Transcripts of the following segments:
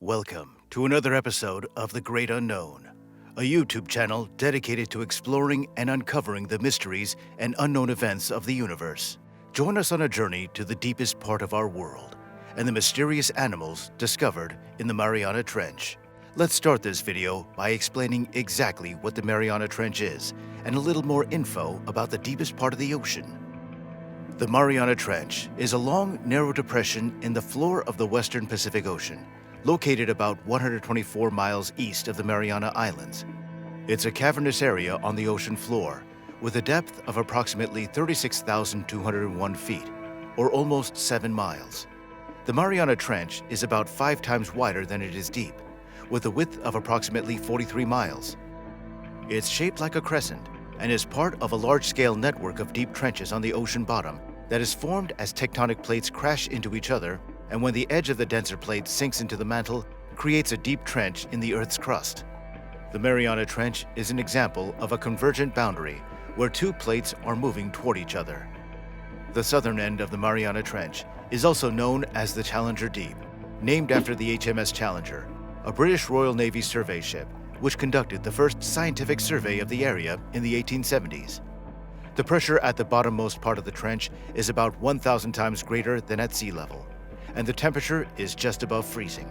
Welcome to another episode of The Great Unknown, a YouTube channel dedicated to exploring and uncovering the mysteries and unknown events of the universe. Join us on a journey to the deepest part of our world and the mysterious animals discovered in the Mariana Trench. Let's start this video by explaining exactly what the Mariana Trench is and a little more info about the deepest part of the ocean. The Mariana Trench is a long, narrow depression in the floor of the western Pacific Ocean, located about 124 miles east of the Mariana Islands. It's a cavernous area on the ocean floor with a depth of approximately 36,201 feet, or almost 7 miles. The Mariana Trench is about 5 times wider than it is deep, with a width of approximately 43 miles. It's shaped like a crescent and is part of a large-scale network of deep trenches on the ocean bottom that is formed as tectonic plates crash into each other, and when the edge of the denser plate sinks into the mantle, creates a deep trench in the Earth's crust. The Mariana Trench is an example of a convergent boundary where two plates are moving toward each other. The southern end of the Mariana Trench is also known as the Challenger Deep, named after the HMS Challenger, a British Royal Navy survey ship which conducted the first scientific survey of the area in the 1870s. The pressure at the bottommost part of the trench is about 1,000 times greater than at sea level, and the temperature is just above freezing.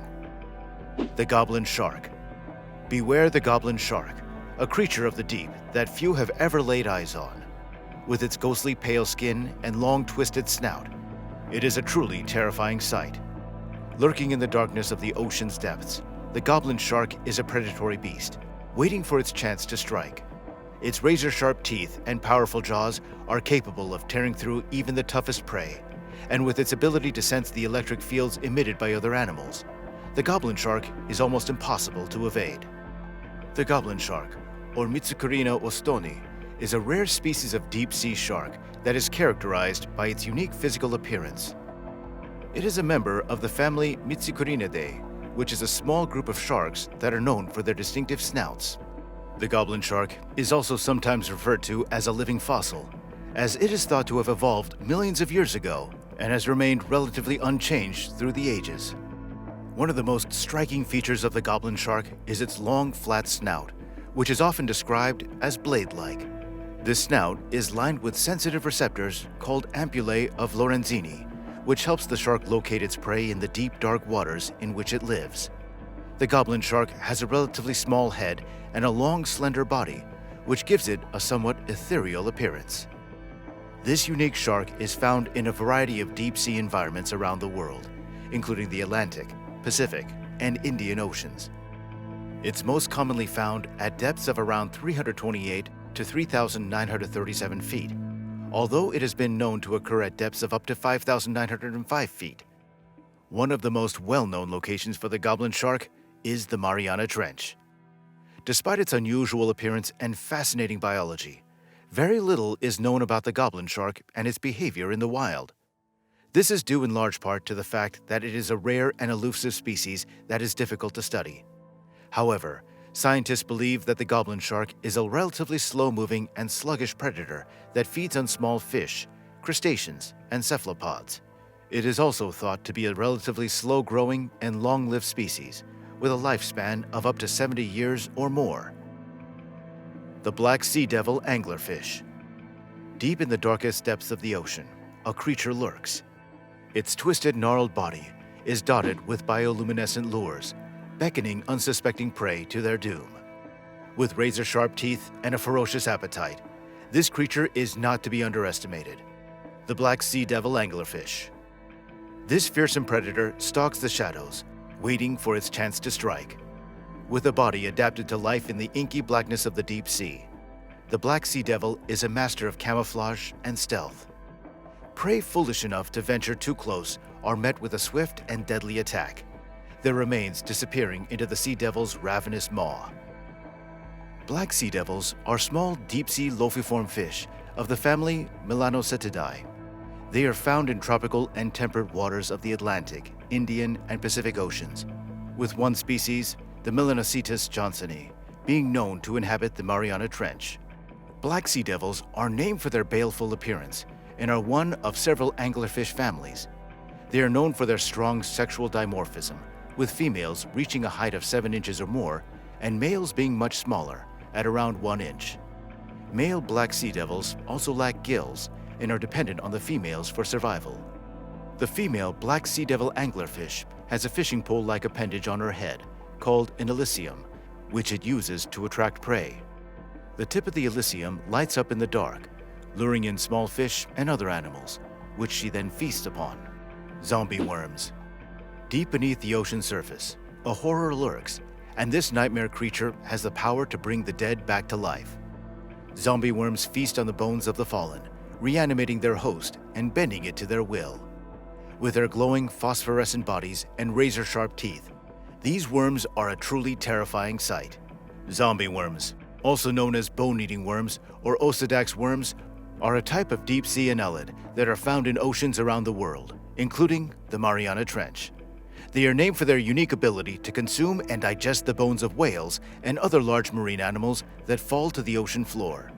The Goblin Shark. Beware the goblin shark, a creature of the deep that few have ever laid eyes on. With its ghostly pale skin and long twisted snout, it is a truly terrifying sight. Lurking in the darkness of the ocean's depths, the goblin shark is a predatory beast, waiting for its chance to strike. Its razor-sharp teeth and powerful jaws are capable of tearing through even the toughest prey, and with its ability to sense the electric fields emitted by other animals, the goblin shark is almost impossible to evade. The goblin shark, or Mitsukurina ostoni, is a rare species of deep-sea shark that is characterized by its unique physical appearance. It is a member of the family Mitsukurinidae, which is a small group of sharks that are known for their distinctive snouts. The goblin shark is also sometimes referred to as a living fossil, as it is thought to have evolved millions of years ago and has remained relatively unchanged through the ages. One of the most striking features of the goblin shark is its long, flat snout, which is often described as blade-like. This snout is lined with sensitive receptors called ampullae of Lorenzini, which helps the shark locate its prey in the deep, dark waters in which it lives. The goblin shark has a relatively small head and a long, slender body, which gives it a somewhat ethereal appearance. This unique shark is found in a variety of deep-sea environments around the world, including the Atlantic, Pacific, and Indian Oceans. It's most commonly found at depths of around 328 to 3,937 feet, although it has been known to occur at depths of up to 5,905 feet. One of the most well-known locations for the goblin shark is the Mariana Trench. Despite its unusual appearance and fascinating biology, very little is known about the goblin shark and its behavior in the wild. This is due in large part to the fact that it is a rare and elusive species that is difficult to study. However, scientists believe that the goblin shark is a relatively slow-moving and sluggish predator that feeds on small fish, crustaceans, and cephalopods. It is also thought to be a relatively slow-growing and long-lived species, with a lifespan of up to 70 years or more. The black sea devil anglerfish. Deep in the darkest depths of the ocean, a creature lurks. Its twisted, gnarled body is dotted with bioluminescent lures, beckoning unsuspecting prey to their doom. With razor-sharp teeth and a ferocious appetite, this creature is not to be underestimated. The black sea devil anglerfish. This fearsome predator stalks the shadows, waiting for its chance to strike. With a body adapted to life in the inky blackness of the deep sea, the black sea devil is a master of camouflage and stealth. Prey foolish enough to venture too close are met with a swift and deadly attack, their remains disappearing into the sea devil's ravenous maw. Black sea devils are small, deep-sea lofiform fish of the family Melanocetidae. They are found in tropical and temperate waters of the Atlantic, Indian, and Pacific Oceans, with one species, the Melanocetus johnsoni, being known to inhabit the Mariana Trench. Black sea devils are named for their baleful appearance and are one of several anglerfish families. They are known for their strong sexual dimorphism, with females reaching a height of 7 inches or more and males being much smaller, at around 1 inch. Male black sea devils also lack gills and are dependent on the females for survival. The female black sea devil anglerfish has a fishing pole-like appendage on her head called an elysium, which it uses to attract prey. The tip of the elysium lights up in the dark, luring in small fish and other animals, which she then feasts upon. Zombie worms. Deep beneath the ocean surface, a horror lurks, and this nightmare creature has the power to bring the dead back to life. Zombie worms feast on the bones of the fallen, reanimating their host and bending it to their will. With their glowing phosphorescent bodies and razor-sharp teeth, these worms are a truly terrifying sight. Zombie worms, also known as bone-eating worms or osedax worms, are a type of deep-sea annelid that are found in oceans around the world, including the Mariana Trench. They are named for their unique ability to consume and digest the bones of whales and other large marine animals that fall to the ocean floor.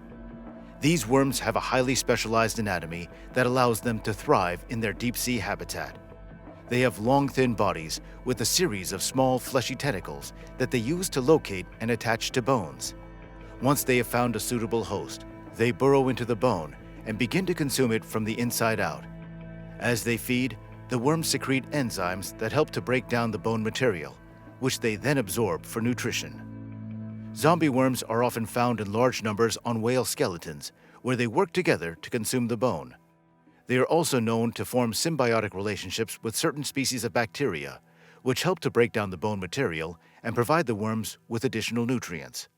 These worms have a highly specialized anatomy that allows them to thrive in their deep-sea habitat. They have long, thin bodies with a series of small, fleshy tentacles that they use to locate and attach to bones. Once they have found a suitable host, they burrow into the bone and begin to consume it from the inside out. As they feed, the worms secrete enzymes that help to break down the bone material, which they then absorb for nutrition. Zombie worms are often found in large numbers on whale skeletons, where they work together to consume the bone. They are also known to form symbiotic relationships with certain species of bacteria, which help to break down the bone material and provide the worms with additional nutrients.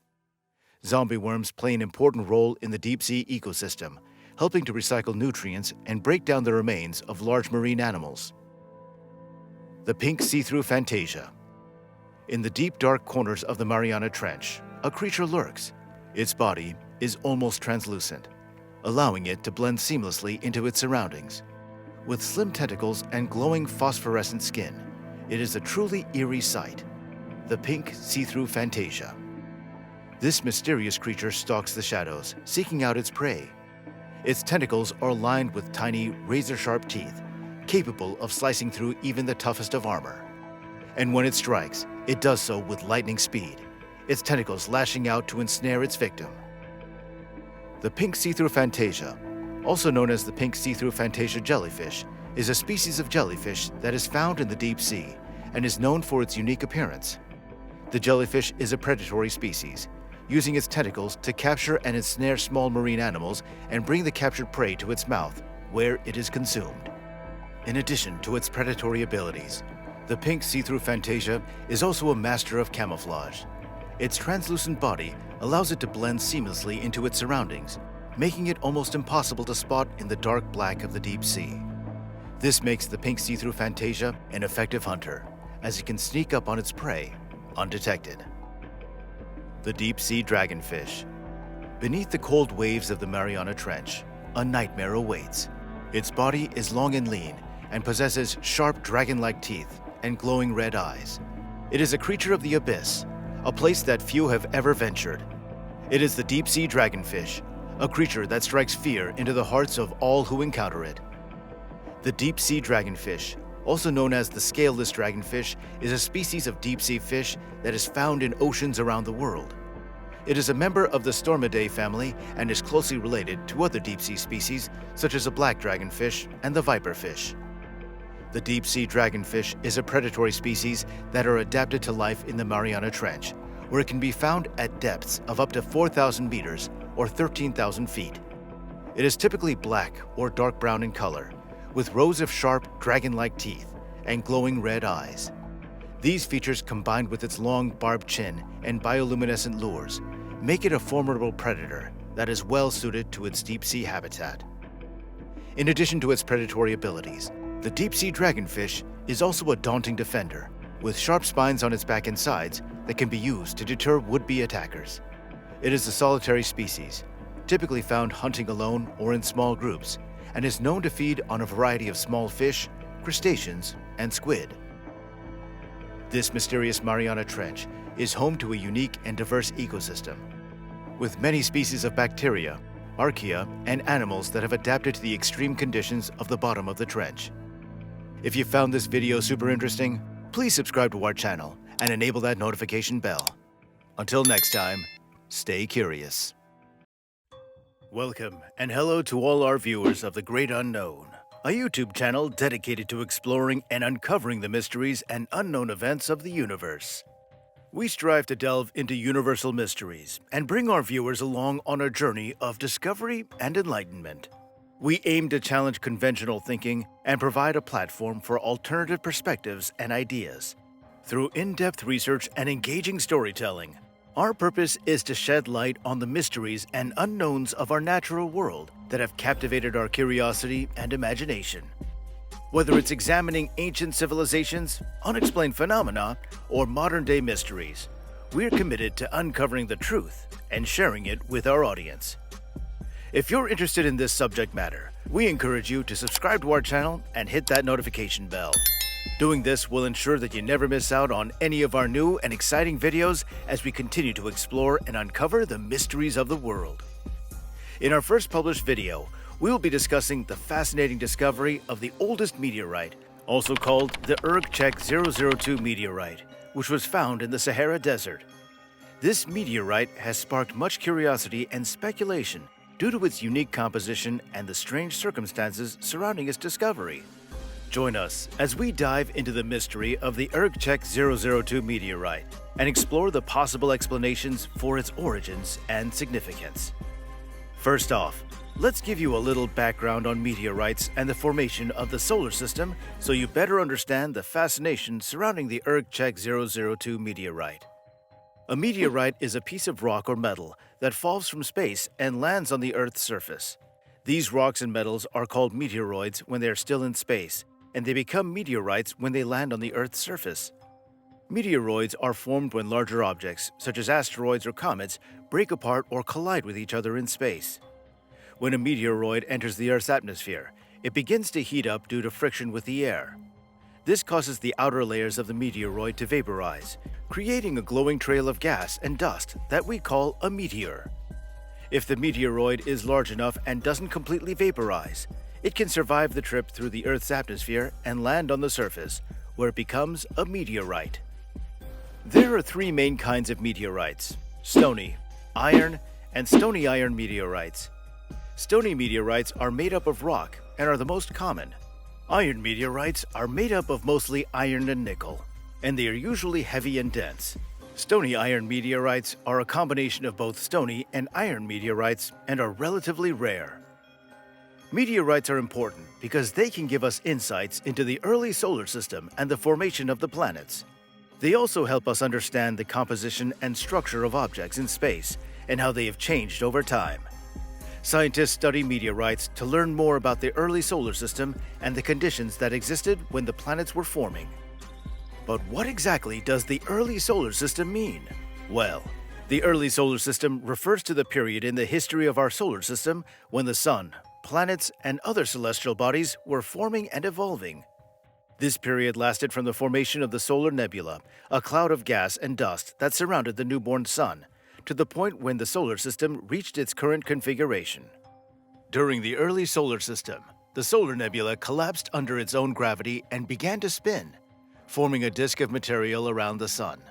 Zombie worms play an important role in the deep-sea ecosystem, helping to recycle nutrients and break down the remains of large marine animals. The pink see-through fantasia. In the deep, dark corners of the Mariana Trench, a creature lurks. Its body is almost translucent, allowing it to blend seamlessly into its surroundings. With slim tentacles and glowing phosphorescent skin, it is a truly eerie sight. The pink see-through fantasia. This mysterious creature stalks the shadows, seeking out its prey. Its tentacles are lined with tiny, razor-sharp teeth, capable of slicing through even the toughest of armor. And when it strikes, it does so with lightning speed, its tentacles lashing out to ensnare its victim. The pink see-through fantasia, also known as the pink see-through fantasia jellyfish, is a species of jellyfish that is found in the deep sea and is known for its unique appearance. The jellyfish is a predatory species, using its tentacles to capture and ensnare small marine animals and bring the captured prey to its mouth, where it is consumed. In addition to its predatory abilities, the pink see-through fantasia is also a master of camouflage. Its translucent body allows it to blend seamlessly into its surroundings, making it almost impossible to spot in the dark black of the deep sea. This makes the pink see-through fantasia an effective hunter, as it can sneak up on its prey undetected. The deep-sea dragonfish. Beneath the cold waves of the Mariana Trench, a nightmare awaits. Its body is long and lean and possesses sharp dragon-like teeth and glowing red eyes. It is a creature of the abyss, a place that few have ever ventured. It is the deep-sea dragonfish, a creature that strikes fear into the hearts of all who encounter it. The deep-sea dragonfish, also known as the scaleless dragonfish, is a species of deep-sea fish that is found in oceans around the world. It is a member of the Stormidae family and is closely related to other deep-sea species such as the black dragonfish and the viperfish. The deep-sea dragonfish is a predatory species that are adapted to life in the Mariana Trench, where it can be found at depths of up to 4,000 meters or 13,000 feet. It is typically black or dark brown in color, with rows of sharp, dragon-like teeth and glowing red eyes. These features, combined with its long, barbed chin and bioluminescent lures, make it a formidable predator that is well suited to its deep-sea habitat. In addition to its predatory abilities, the deep-sea dragonfish is also a daunting defender, with sharp spines on its back and sides that can be used to deter would-be attackers. It is a solitary species, typically found hunting alone or in small groups, and is known to feed on a variety of small fish, crustaceans, and squid. This mysterious Mariana Trench is home to a unique and diverse ecosystem, with many species of bacteria, archaea, and animals that have adapted to the extreme conditions of the bottom of the trench. If you found this video super interesting, please subscribe to our channel and enable that notification bell. Until next time, stay curious. Welcome and hello to all our viewers of The Great Unknown, a YouTube channel dedicated to exploring and uncovering the mysteries and unknown events of the universe. We strive to delve into universal mysteries and bring our viewers along on a journey of discovery and enlightenment. We aim to challenge conventional thinking and provide a platform for alternative perspectives and ideas. Through in-depth research and engaging storytelling, our purpose is to shed light on the mysteries and unknowns of our natural world that have captivated our curiosity and imagination. Whether it's examining ancient civilizations, unexplained phenomena, or modern-day mysteries, we're committed to uncovering the truth and sharing it with our audience. If you're interested in this subject matter, we encourage you to subscribe to our channel and hit that notification bell. Doing this will ensure that you never miss out on any of our new and exciting videos as we continue to explore and uncover the mysteries of the world. In our first published video, we will be discussing the fascinating discovery of the oldest meteorite, also called the ERG-Czech 002 meteorite, which was found in the Sahara Desert. This meteorite has sparked much curiosity and speculation due to its unique composition and the strange circumstances surrounding its discovery. Join us as we dive into the mystery of the ERG-Czech 002 meteorite and explore the possible explanations for its origins and significance. First off, let's give you a little background on meteorites and the formation of the solar system so you better understand the fascination surrounding the ERG-Czech 002 meteorite. A meteorite is a piece of rock or metal that falls from space and lands on the Earth's surface. These rocks and metals are called meteoroids when they are still in space, and they become meteorites when they land on the Earth's surface. Meteoroids are formed when larger objects, such as asteroids or comets, break apart or collide with each other in space. When a meteoroid enters the Earth's atmosphere, it begins to heat up due to friction with the air. This causes the outer layers of the meteoroid to vaporize, creating a glowing trail of gas and dust that we call a meteor. If the meteoroid is large enough and doesn't completely vaporize, it can survive the trip through the Earth's atmosphere and land on the surface, where it becomes a meteorite. There are three main kinds of meteorites: stony, iron, and stony iron meteorites. Stony meteorites are made up of rock and are the most common. Iron meteorites are made up of mostly iron and nickel, and they are usually heavy and dense. Stony iron meteorites are a combination of both stony and iron meteorites and are relatively rare. Meteorites are important because they can give us insights into the early solar system and the formation of the planets. They also help us understand the composition and structure of objects in space and how they have changed over time. Scientists study meteorites to learn more about the early solar system and the conditions that existed when the planets were forming. But what exactly does the early solar system mean? Well, the early solar system refers to the period in the history of our solar system when the sun, planets, and other celestial bodies were forming and evolving. This period lasted from the formation of the solar nebula, a cloud of gas and dust that surrounded the newborn sun, to the point when the solar system reached its current configuration. During the early solar system, the solar nebula collapsed under its own gravity and began to spin, forming a disk of material around the sun.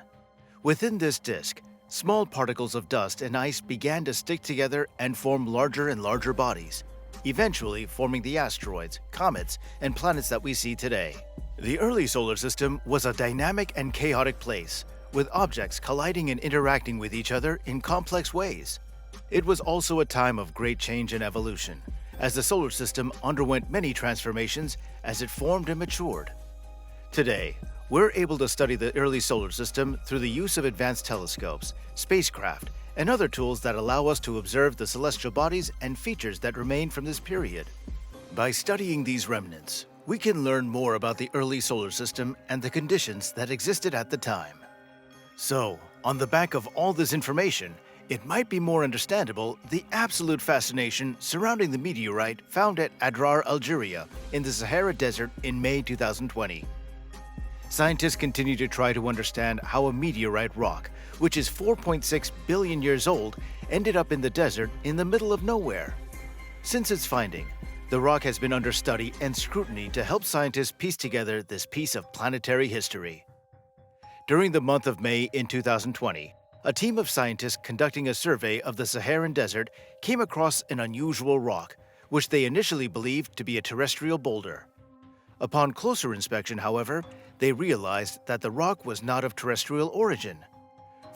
Within this disk, small particles of dust and ice began to stick together and form larger and larger bodies, eventually forming the asteroids, comets, and planets that we see today. The early solar system was a dynamic and chaotic place, with objects colliding and interacting with each other in complex ways. It was also a time of great change and evolution, as the solar system underwent many transformations as it formed and matured. Today, we're able to study the early solar system through the use of advanced telescopes, spacecraft, and other tools that allow us to observe the celestial bodies and features that remain from this period. By studying these remnants, we can learn more about the early solar system and the conditions that existed at the time. So, on the back of all this information, it might be more understandable the absolute fascination surrounding the meteorite found at Adrar, Algeria, in the Sahara Desert in May 2020. Scientists continue to try to understand how a meteorite rock, which is 4.6 billion years old, ended up in the desert in the middle of nowhere. Since its finding, the rock has been under study and scrutiny to help scientists piece together this piece of planetary history. During the month of May in 2020, a team of scientists conducting a survey of the Saharan desert came across an unusual rock, which they initially believed to be a terrestrial boulder. Upon closer inspection, however, they realized that the rock was not of terrestrial origin.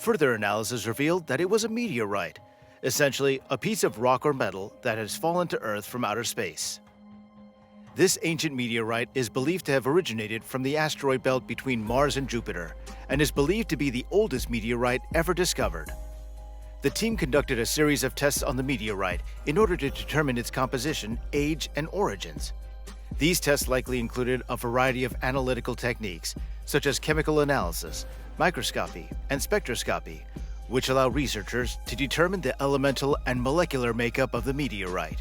Further analysis revealed that it was a meteorite, essentially a piece of rock or metal that has fallen to Earth from outer space. This ancient meteorite is believed to have originated from the asteroid belt between Mars and Jupiter and is believed to be the oldest meteorite ever discovered. The team conducted a series of tests on the meteorite in order to determine its composition, age, and origins. These tests likely included a variety of analytical techniques, such as chemical analysis, microscopy, and spectroscopy, which allow researchers to determine the elemental and molecular makeup of the meteorite.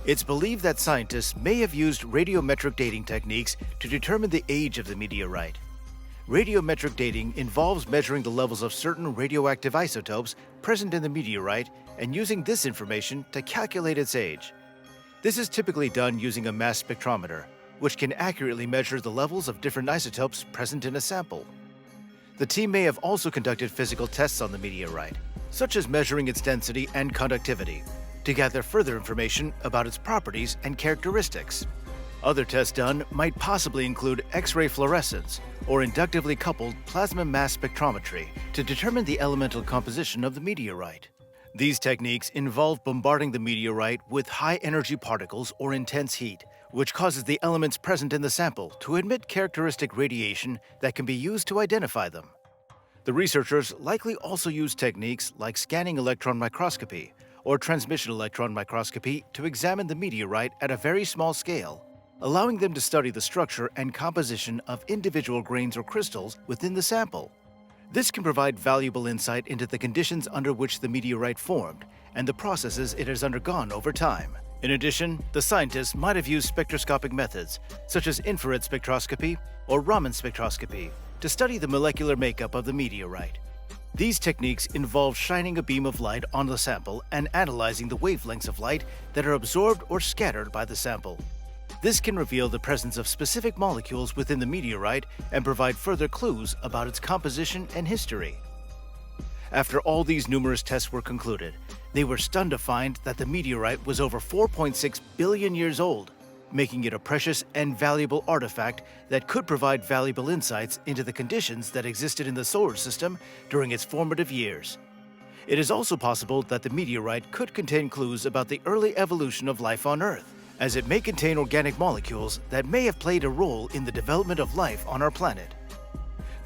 It's believed that scientists may have used radiometric dating techniques to determine the age of the meteorite. Radiometric dating involves measuring the levels of certain radioactive isotopes present in the meteorite and using this information to calculate its age. This is typically done using a mass spectrometer, which can accurately measure the levels of different isotopes present in a sample. The team may have also conducted physical tests on the meteorite, such as measuring its density and conductivity, to gather further information about its properties and characteristics. Other tests done might possibly include X-ray fluorescence or inductively coupled plasma mass spectrometry to determine the elemental composition of the meteorite. These techniques involve bombarding the meteorite with high-energy particles or intense heat, which causes the elements present in the sample to emit characteristic radiation that can be used to identify them. The researchers likely also use techniques like scanning electron microscopy or transmission electron microscopy to examine the meteorite at a very small scale, allowing them to study the structure and composition of individual grains or crystals within the sample. This can provide valuable insight into the conditions under which the meteorite formed and the processes it has undergone over time. In addition, the scientists might have used spectroscopic methods, such as infrared spectroscopy or Raman spectroscopy, to study the molecular makeup of the meteorite. These techniques involve shining a beam of light on the sample and analyzing the wavelengths of light that are absorbed or scattered by the sample. This can reveal the presence of specific molecules within the meteorite and provide further clues about its composition and history. After all these numerous tests were concluded, they were stunned to find that the meteorite was over 4.6 billion years old, making it a precious and valuable artifact that could provide valuable insights into the conditions that existed in the solar system during its formative years. It is also possible that the meteorite could contain clues about the early evolution of life on Earth, as it may contain organic molecules that may have played a role in the development of life on our planet.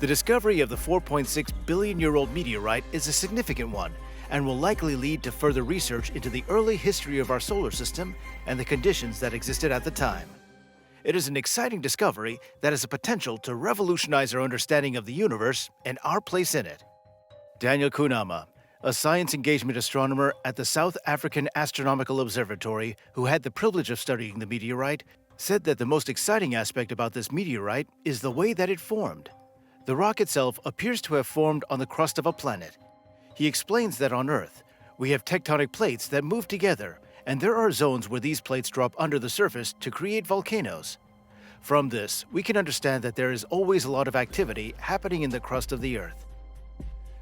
The discovery of the 4.6 billion-year-old meteorite is a significant one and will likely lead to further research into the early history of our solar system and the conditions that existed at the time. It is an exciting discovery that has the potential to revolutionize our understanding of the universe and our place in it. Daniel Kunama, a science engagement astronomer at the South African Astronomical Observatory who had the privilege of studying the meteorite, said that the most exciting aspect about this meteorite is the way that it formed. The rock itself appears to have formed on the crust of a planet. He explains that on Earth, we have tectonic plates that move together, and there are zones where these plates drop under the surface to create volcanoes. From this, we can understand that there is always a lot of activity happening in the crust of the Earth.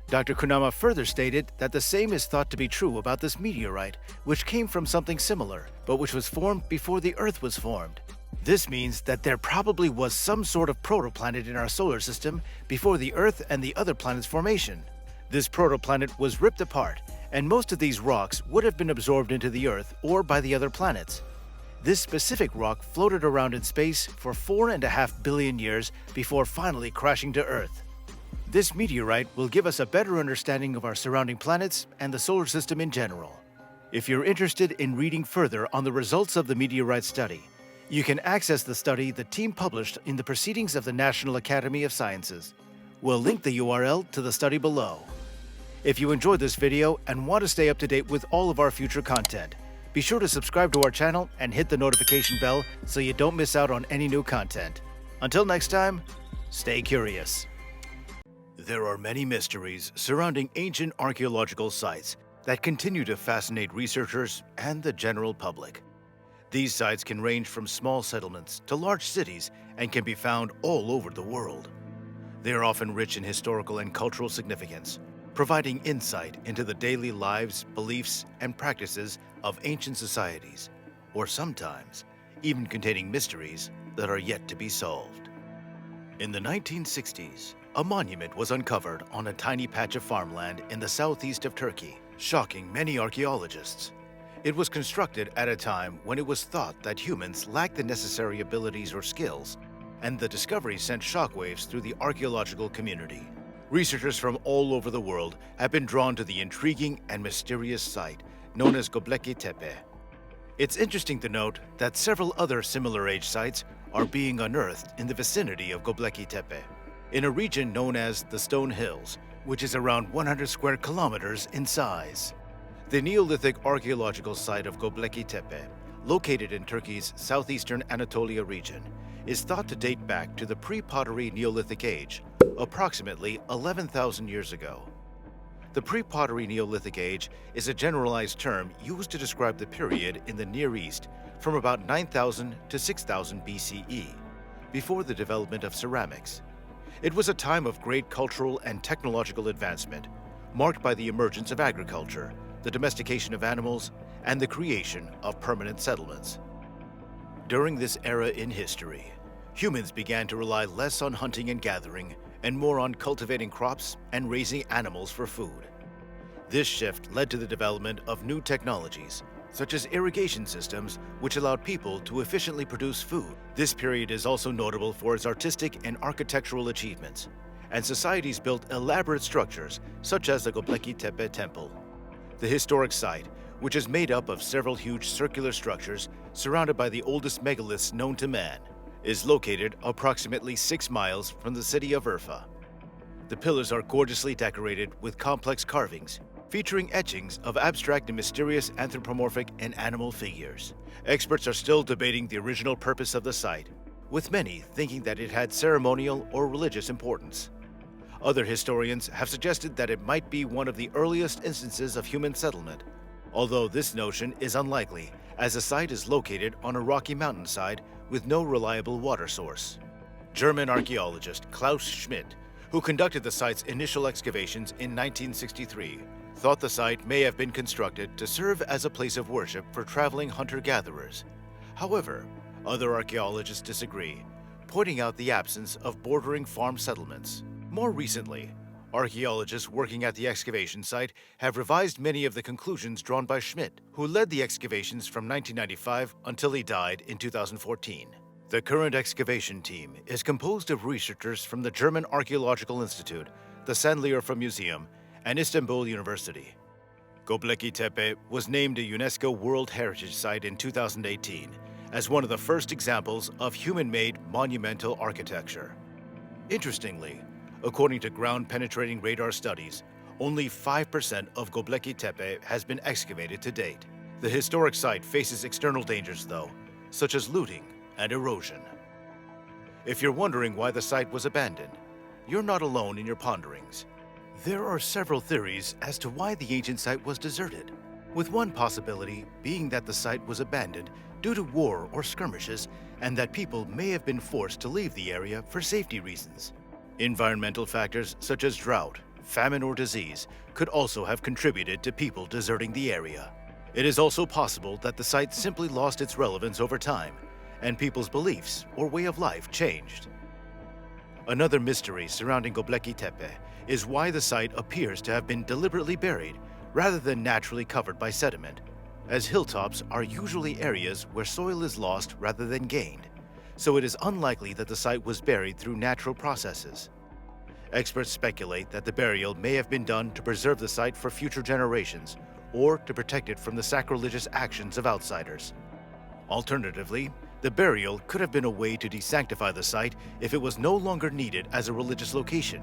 Dr. Kunama further stated that the same is thought to be true about this meteorite, which came from something similar, but which was formed before the Earth was formed. This means that there probably was some sort of protoplanet in our solar system before the Earth and the other planets' formation. This protoplanet was ripped apart, and most of these rocks would have been absorbed into the Earth or by the other planets. This specific rock floated around in space for 4.5 billion years before finally crashing to Earth. This meteorite will give us a better understanding of our surrounding planets and the solar system in general. If you're interested in reading further on the results of the meteorite study, you can access the study the team published in the Proceedings of the National Academy of Sciences. We'll link the URL to the study below. If you enjoyed this video and want to stay up to date with all of our future content, be sure to subscribe to our channel and hit the notification bell so you don't miss out on any new content. Until next time, stay curious. There are many mysteries surrounding ancient archaeological sites that continue to fascinate researchers and the general public. These sites can range from small settlements to large cities and can be found all over the world. They are often rich in historical and cultural significance, providing insight into the daily lives, beliefs, and practices of ancient societies, or sometimes even containing mysteries that are yet to be solved. In the 1960s, a monument was uncovered on a tiny patch of farmland in the southeast of Turkey, shocking many archaeologists. It was constructed at a time when it was thought that humans lacked the necessary abilities or skills, and the discovery sent shockwaves through the archaeological community. Researchers from all over the world have been drawn to the intriguing and mysterious site known as Göbekli Tepe. It's interesting to note that several other similar-age sites are being unearthed in the vicinity of Göbekli Tepe, in a region known as the Stone Hills, which is around 100 square kilometers in size. The Neolithic archaeological site of Göbekli Tepe, located in Turkey's southeastern Anatolia region, is thought to date back to the pre-pottery Neolithic age, approximately 11,000 years ago. The pre-pottery Neolithic age is a generalized term used to describe the period in the Near East from about 9,000 to 6,000 BCE, before the development of ceramics. It was a time of great cultural and technological advancement, marked by the emergence of agriculture, the domestication of animals, and the creation of permanent settlements. During this era in history, humans began to rely less on hunting and gathering and more on cultivating crops and raising animals for food. This shift led to the development of new technologies, such as irrigation systems, which allowed people to efficiently produce food. This period is also notable for its artistic and architectural achievements, and societies built elaborate structures, such as the Göbekli Tepe Temple. The historic site, which is made up of several huge circular structures surrounded by the oldest megaliths known to man, is located approximately 6 miles from the city of Urfa. The pillars are gorgeously decorated with complex carvings, featuring etchings of abstract and mysterious anthropomorphic and animal figures. Experts are still debating the original purpose of the site, with many thinking that it had ceremonial or religious importance. Other historians have suggested that it might be one of the earliest instances of human settlement, although this notion is unlikely, as the site is located on a rocky mountainside with no reliable water source. German archaeologist Klaus Schmidt, who conducted the site's initial excavations in 1963, thought the site may have been constructed to serve as a place of worship for traveling hunter-gatherers. However, other archaeologists disagree, pointing out the absence of bordering farm settlements. More recently, archaeologists working at the excavation site have revised many of the conclusions drawn by Schmidt, who led the excavations from 1995 until he died in 2014. The current excavation team is composed of researchers from the German Archaeological Institute, the Sanliurfa Museum, and Istanbul University. Göbekli Tepe was named a UNESCO World Heritage Site in 2018 as one of the first examples of human-made monumental architecture. Interestingly, according to ground-penetrating radar studies, only 5% of Göbekli Tepe has been excavated to date. The historic site faces external dangers, though, such as looting and erosion. If you're wondering why the site was abandoned, you're not alone in your ponderings. There are several theories as to why the ancient site was deserted, with one possibility being that the site was abandoned due to war or skirmishes and that people may have been forced to leave the area for safety reasons. Environmental factors such as drought, famine, or disease could also have contributed to people deserting the area. It is also possible that the site simply lost its relevance over time, and people's beliefs or way of life changed. Another mystery surrounding Göbekli Tepe is why the site appears to have been deliberately buried rather than naturally covered by sediment, as hilltops are usually areas where soil is lost rather than gained, so it is unlikely that the site was buried through natural processes. Experts speculate that the burial may have been done to preserve the site for future generations or to protect it from the sacrilegious actions of outsiders. Alternatively, the burial could have been a way to desanctify the site if it was no longer needed as a religious location.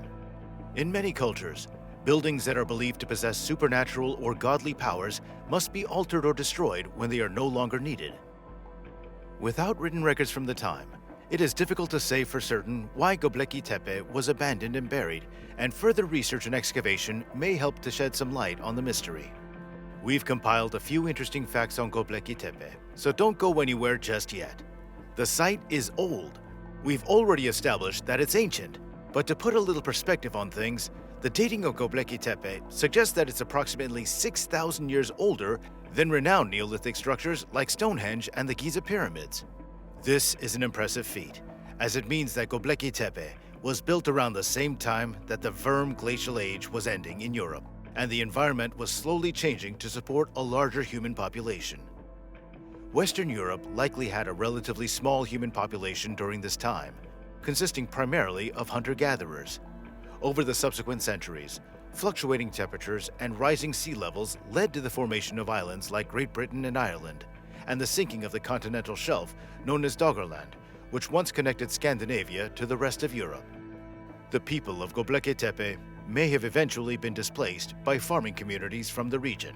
In many cultures, buildings that are believed to possess supernatural or godly powers must be altered or destroyed when they are no longer needed. Without written records from the time, it is difficult to say for certain why Göbekli Tepe was abandoned and buried, and further research and excavation may help to shed some light on the mystery. We've compiled a few interesting facts on Göbekli Tepe, so don't go anywhere just yet. The site is old. We've already established that it's ancient, But to put a little perspective on things, the dating of Göbekli Tepe suggests that it's approximately 6,000 years older than renowned Neolithic structures like Stonehenge and the Giza pyramids. This is an impressive feat, as it means that Göbekli Tepe was built around the same time that the Würm Glacial Age was ending in Europe, and the environment was slowly changing to support a larger human population. Western Europe likely had a relatively small human population during this time, consisting primarily of hunter-gatherers. Over the subsequent centuries, fluctuating temperatures and rising sea levels led to the formation of islands like Great Britain and Ireland, and the sinking of the continental shelf known as Doggerland, which once connected Scandinavia to the rest of Europe. The people of Göbekli Tepe may have eventually been displaced by farming communities from the region.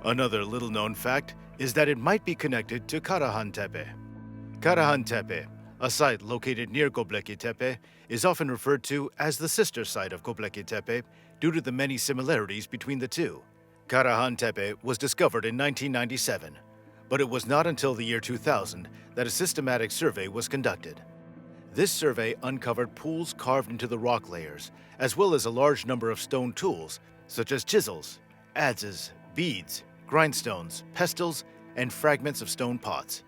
Another little-known fact is that it might be connected to Karahan Tepe. Karahan Tepe, a site located near Göbekli Tepe, is often referred to as the sister site of Göbekli Tepe due to the many similarities between the two. Karahan Tepe was discovered in 1997, but it was not until the year 2000 that a systematic survey was conducted. This survey uncovered pools carved into the rock layers, as well as a large number of stone tools, such as chisels, adzes, beads, grindstones, pestles, and fragments of stone pots.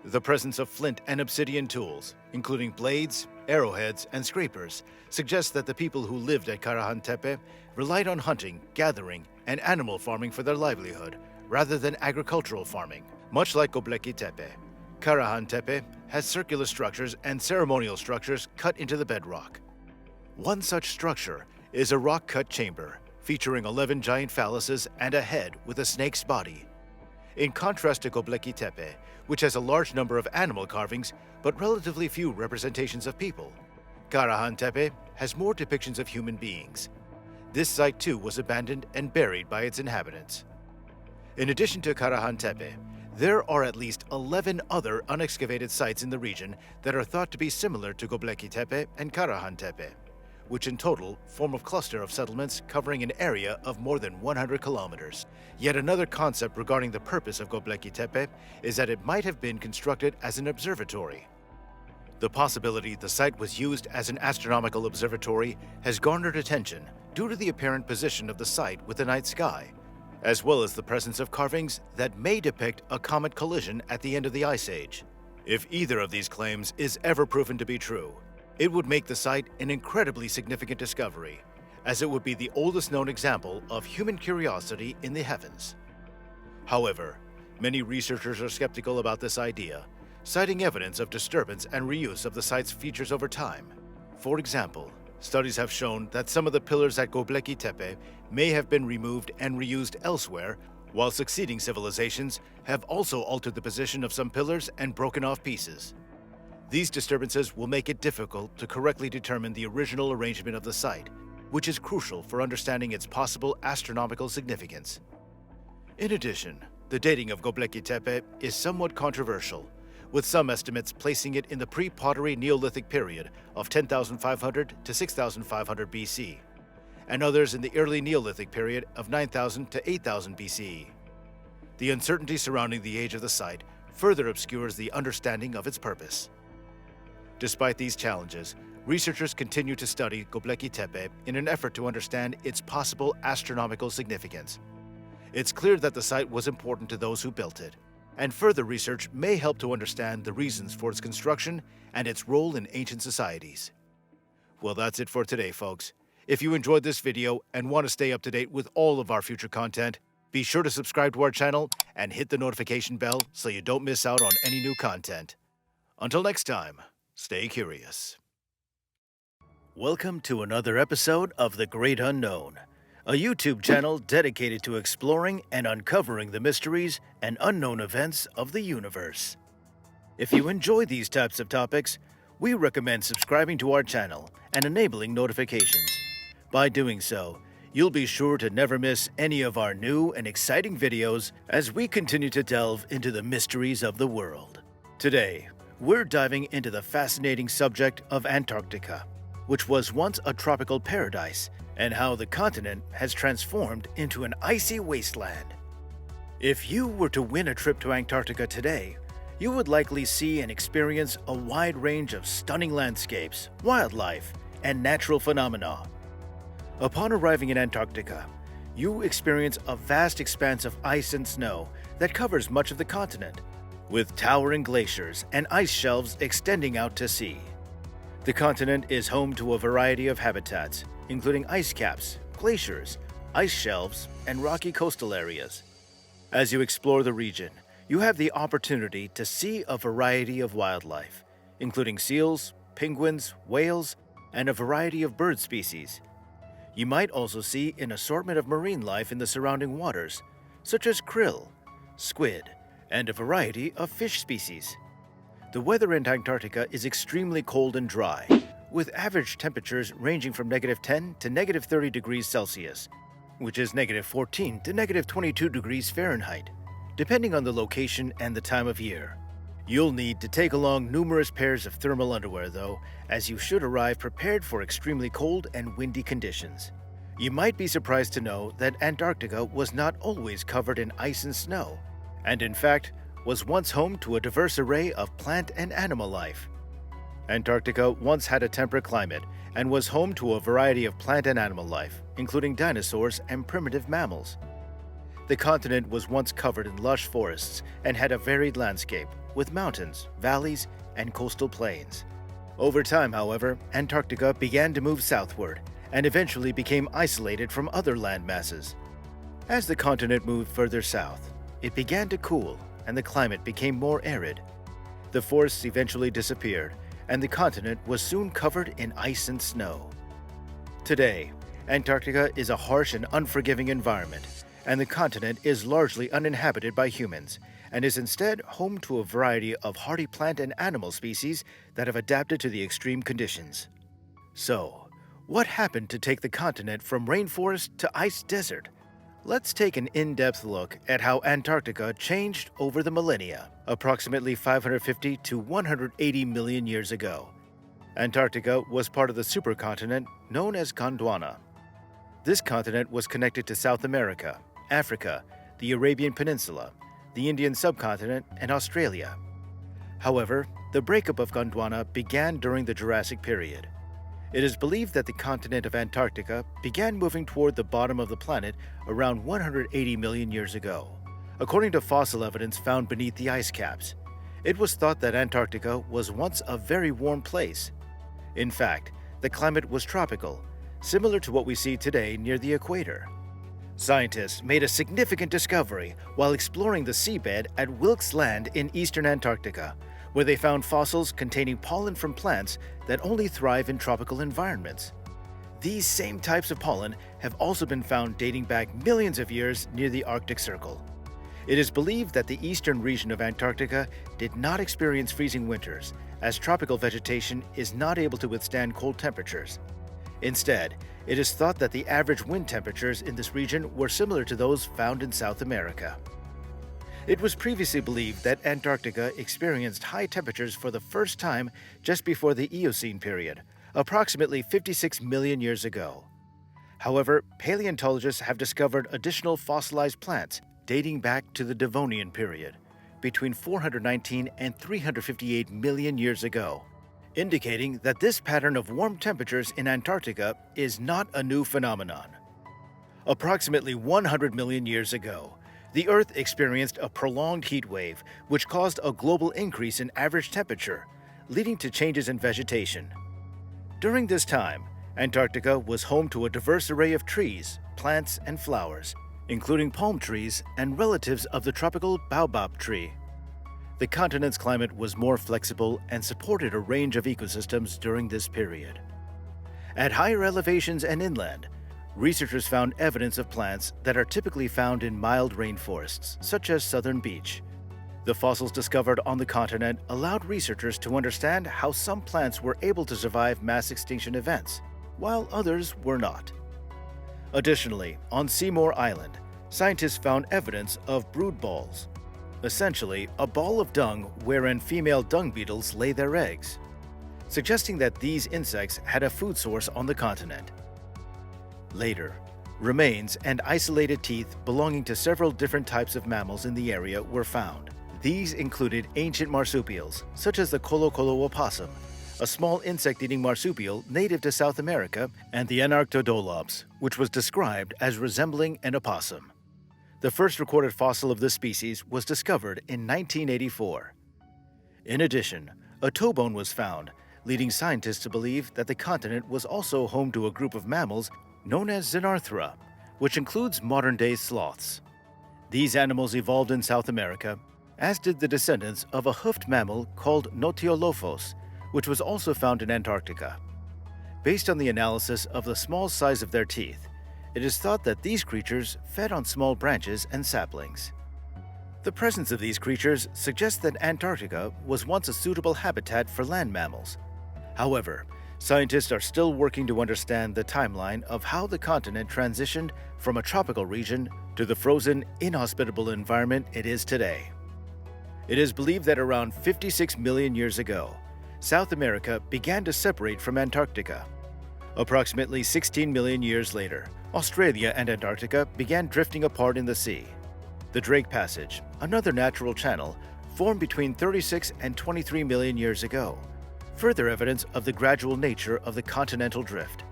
The presence of flint and obsidian tools, including blades, arrowheads, and scrapers, suggests that the people who lived at Karahan Tepe relied on hunting, gathering, and animal farming for their livelihood, rather than agricultural farming. Much like Göbekli Tepe, Karahan Tepe has circular structures and ceremonial structures cut into the bedrock. One such structure is a rock-cut chamber featuring 11 giant phalluses and a head with a snake's body. In contrast to Göbekli Tepe, which has a large number of animal carvings but relatively few representations of people, Karahan Tepe has more depictions of human beings. This site too was abandoned and buried by its inhabitants. In addition to Karahan Tepe, there are at least 11 other unexcavated sites in the region that are thought to be similar to Göbekli Tepe and Karahan Tepe, which in total form a cluster of settlements covering an area of more than 100 kilometers. Yet another concept regarding the purpose of Göbekli Tepe is that it might have been constructed as an observatory. The possibility the site was used as an astronomical observatory has garnered attention due to the apparent position of the site with the night sky, as well as the presence of carvings that may depict a comet collision at the end of the Ice Age. If either of these claims is ever proven to be true, it would make the site an incredibly significant discovery, as it would be the oldest known example of human curiosity in the heavens. However, many researchers are skeptical about this idea, citing evidence of disturbance and reuse of the site's features over time. For example, studies have shown that some of the pillars at Göbekli Tepe may have been removed and reused elsewhere, while succeeding civilizations have also altered the position of some pillars and broken off pieces. These disturbances will make it difficult to correctly determine the original arrangement of the site, which is crucial for understanding its possible astronomical significance. In addition, the dating of Göbekli Tepe is somewhat controversial, with some estimates placing it in the pre-pottery Neolithic period of 10,500 to 6,500 BC, and others in the early Neolithic period of 9,000 to 8,000 BCE. The uncertainty surrounding the age of the site further obscures the understanding of its purpose. Despite these challenges, researchers continue to study Göbekli Tepe in an effort to understand its possible astronomical significance. It's clear that the site was important to those who built it, and further research may help to understand the reasons for its construction and its role in ancient societies. Well, that's it for today, folks. If you enjoyed this video and want to stay up to date with all of our future content, be sure to subscribe to our channel and hit the notification bell so you don't miss out on any new content. Until next time, stay curious. Welcome to another episode of The Great Unknown, a YouTube channel dedicated to exploring and uncovering the mysteries and unknown events of the universe. If you enjoy these types of topics, we recommend subscribing to our channel and enabling notifications. By doing so, you'll be sure to never miss any of our new and exciting videos as we continue to delve into the mysteries of the world. Today, we're diving into the fascinating subject of Antarctica, which was once a tropical paradise, and how the continent has transformed into an icy wasteland. If you were to win a trip to Antarctica today, you would likely see and experience a wide range of stunning landscapes, wildlife, and natural phenomena. Upon arriving in Antarctica, you experience a vast expanse of ice and snow that covers much of the continent, with towering glaciers and ice shelves extending out to sea. The continent is home to a variety of habitats, including ice caps, glaciers, ice shelves, and rocky coastal areas. As you explore the region, you have the opportunity to see a variety of wildlife, including seals, penguins, whales, and a variety of bird species. You might also see an assortment of marine life in the surrounding waters, such as krill, squid, and a variety of fish species. The weather in Antarctica is extremely cold and dry, with average temperatures ranging from -10 to -30 degrees Celsius, which is -14 to -22 degrees Fahrenheit, depending on the location and the time of year. You'll need to take along numerous pairs of thermal underwear, though, as you should arrive prepared for extremely cold and windy conditions. You might be surprised to know that Antarctica was not always covered in ice and snow, and in fact, was once home to a diverse array of plant and animal life. Antarctica once had a temperate climate and was home to a variety of plant and animal life, including dinosaurs and primitive mammals. The continent was once covered in lush forests and had a varied landscape, with mountains, valleys, and coastal plains. Over time, however, Antarctica began to move southward and eventually became isolated from other land masses. As the continent moved further south, it began to cool and the climate became more arid. The forests eventually disappeared, and the continent was soon covered in ice and snow. Today, Antarctica is a harsh and unforgiving environment, and the continent is largely uninhabited by humans, and is instead home to a variety of hardy plant and animal species that have adapted to the extreme conditions. So, what happened to take the continent from rainforest to ice desert? Let's take an in-depth look at how Antarctica changed over the millennia, approximately 550 to 180 million years ago. Antarctica was part of the supercontinent known as Gondwana. This continent was connected to South America, Africa, the Arabian Peninsula, the Indian subcontinent, and Australia. However, the breakup of Gondwana began during the Jurassic period. It is believed that the continent of Antarctica began moving toward the bottom of the planet around 180 million years ago. According to fossil evidence found beneath the ice caps, it was thought that Antarctica was once a very warm place. In fact, the climate was tropical, similar to what we see today near the equator. Scientists made a significant discovery while exploring the seabed at Wilkes Land in eastern Antarctica, where they found fossils containing pollen from plants that only thrive in tropical environments. These same types of pollen have also been found dating back millions of years near the Arctic Circle. It is believed that the eastern region of Antarctica did not experience freezing winters, as tropical vegetation is not able to withstand cold temperatures. Instead, it is thought that the average wind temperatures in this region were similar to those found in South America. It was previously believed that Antarctica experienced high temperatures for the first time just before the Eocene period, approximately 56 million years ago. However, paleontologists have discovered additional fossilized plants dating back to the Devonian period, between 419 and 358 million years ago, indicating that this pattern of warm temperatures in Antarctica is not a new phenomenon. Approximately 100 million years ago, the Earth experienced a prolonged heat wave which caused a global increase in average temperature, leading to changes in vegetation. During this time, Antarctica was home to a diverse array of trees, plants, and flowers, including palm trees and relatives of the tropical baobab tree. The continent's climate was more flexible and supported a range of ecosystems during this period. At higher elevations and inland, researchers found evidence of plants that are typically found in mild rainforests, such as southern beech. The fossils discovered on the continent allowed researchers to understand how some plants were able to survive mass extinction events, while others were not. Additionally, on Seymour Island, scientists found evidence of brood balls, essentially a ball of dung wherein female dung beetles lay their eggs, suggesting that these insects had a food source on the continent. Later, remains and isolated teeth belonging to several different types of mammals in the area were found. These included ancient marsupials, such as the Colo Colo opossum, a small insect-eating marsupial native to South America, and the Antarctodolops, which was described as resembling an opossum. The first recorded fossil of this species was discovered in 1984. In addition, a toe bone was found, leading scientists to believe that the continent was also home to a group of mammals known as Xenarthra, which includes modern-day sloths. These animals evolved in South America, as did the descendants of a hoofed mammal called Notiolophos, which was also found in Antarctica. Based on the analysis of the small size of their teeth, it is thought that these creatures fed on small branches and saplings. The presence of these creatures suggests that Antarctica was once a suitable habitat for land mammals. However, scientists are still working to understand the timeline of how the continent transitioned from a tropical region to the frozen, inhospitable environment it is today. It is believed that around 56 million years ago, South America began to separate from Antarctica. Approximately 16 million years later, Australia and Antarctica began drifting apart in the sea. The Drake Passage, another natural channel, formed between 36 and 23 million years ago, further evidence of the gradual nature of the continental drift.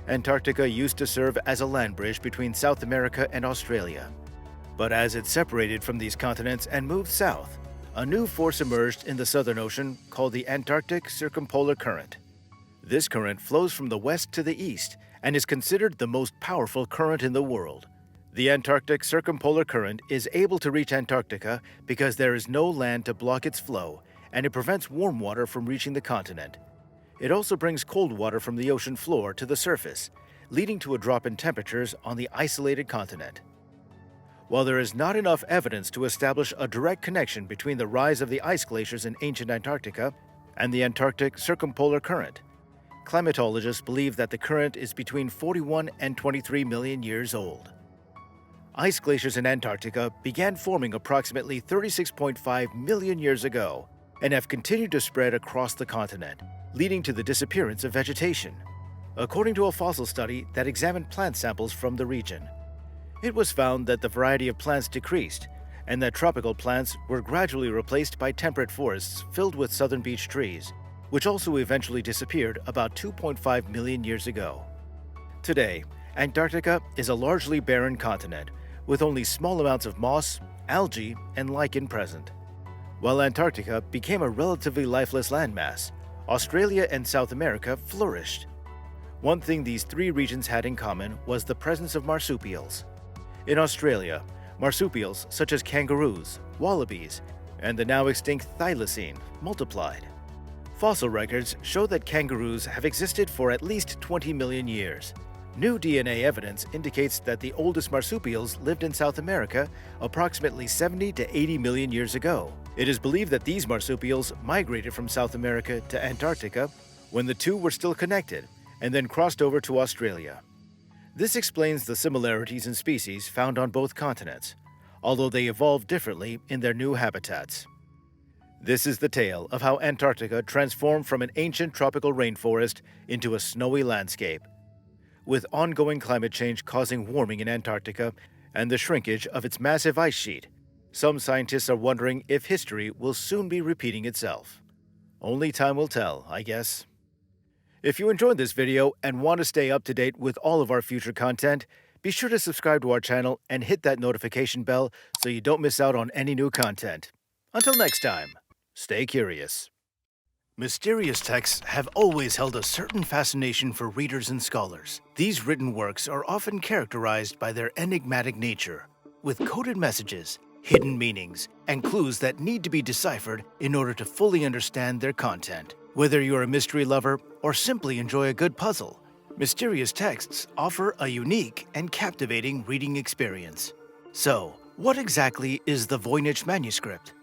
Antarctica used to serve as a land bridge between South America and Australia. But as it separated from these continents and moved south, a new force emerged in the Southern Ocean called the Antarctic Circumpolar Current. This current flows from the west to the east and is considered the most powerful current in the world. The Antarctic Circumpolar Current is able to reach Antarctica because there is no land to block its flow, and it prevents warm water from reaching the continent. It also brings cold water from the ocean floor to the surface, leading to a drop in temperatures on the isolated continent. While there is not enough evidence to establish a direct connection between the rise of the ice glaciers in ancient Antarctica and the Antarctic Circumpolar Current, climatologists believe that the current is between 41 and 23 million years old. Ice glaciers in Antarctica began forming approximately 36.5 million years ago and have continued to spread across the continent, leading to the disappearance of vegetation. According to a fossil study that examined plant samples from the region, it was found that the variety of plants decreased and that tropical plants were gradually replaced by temperate forests filled with southern beech trees, which also eventually disappeared about 2.5 million years ago. Today, Antarctica is a largely barren continent with only small amounts of moss, algae, and lichen present. While Antarctica became a relatively lifeless landmass, Australia and South America flourished. One thing these three regions had in common was the presence of marsupials. In Australia, marsupials such as kangaroos, wallabies, and the now extinct thylacine multiplied. Fossil records show that kangaroos have existed for at least 20 million years. New DNA evidence indicates that the oldest marsupials lived in South America approximately 70 to 80 million years ago. It is believed that these marsupials migrated from South America to Antarctica when the two were still connected and then crossed over to Australia. This explains the similarities in species found on both continents, although they evolved differently in their new habitats. This is the tale of how Antarctica transformed from an ancient tropical rainforest into a snowy landscape. With ongoing climate change causing warming in Antarctica and the shrinkage of its massive ice sheet, some scientists are wondering if history will soon be repeating itself. Only time will tell, I guess. If you enjoyed this video and want to stay up to date with all of our future content, be sure to subscribe to our channel and hit that notification bell so you don't miss out on any new content. Until next time, stay curious. Mysterious texts have always held a certain fascination for readers and scholars. These written works are often characterized by their enigmatic nature, with coded messages, hidden meanings, and clues that need to be deciphered in order to fully understand their content. Whether you're a mystery lover or simply enjoy a good puzzle, mysterious texts offer a unique and captivating reading experience. So, what exactly is the Voynich manuscript?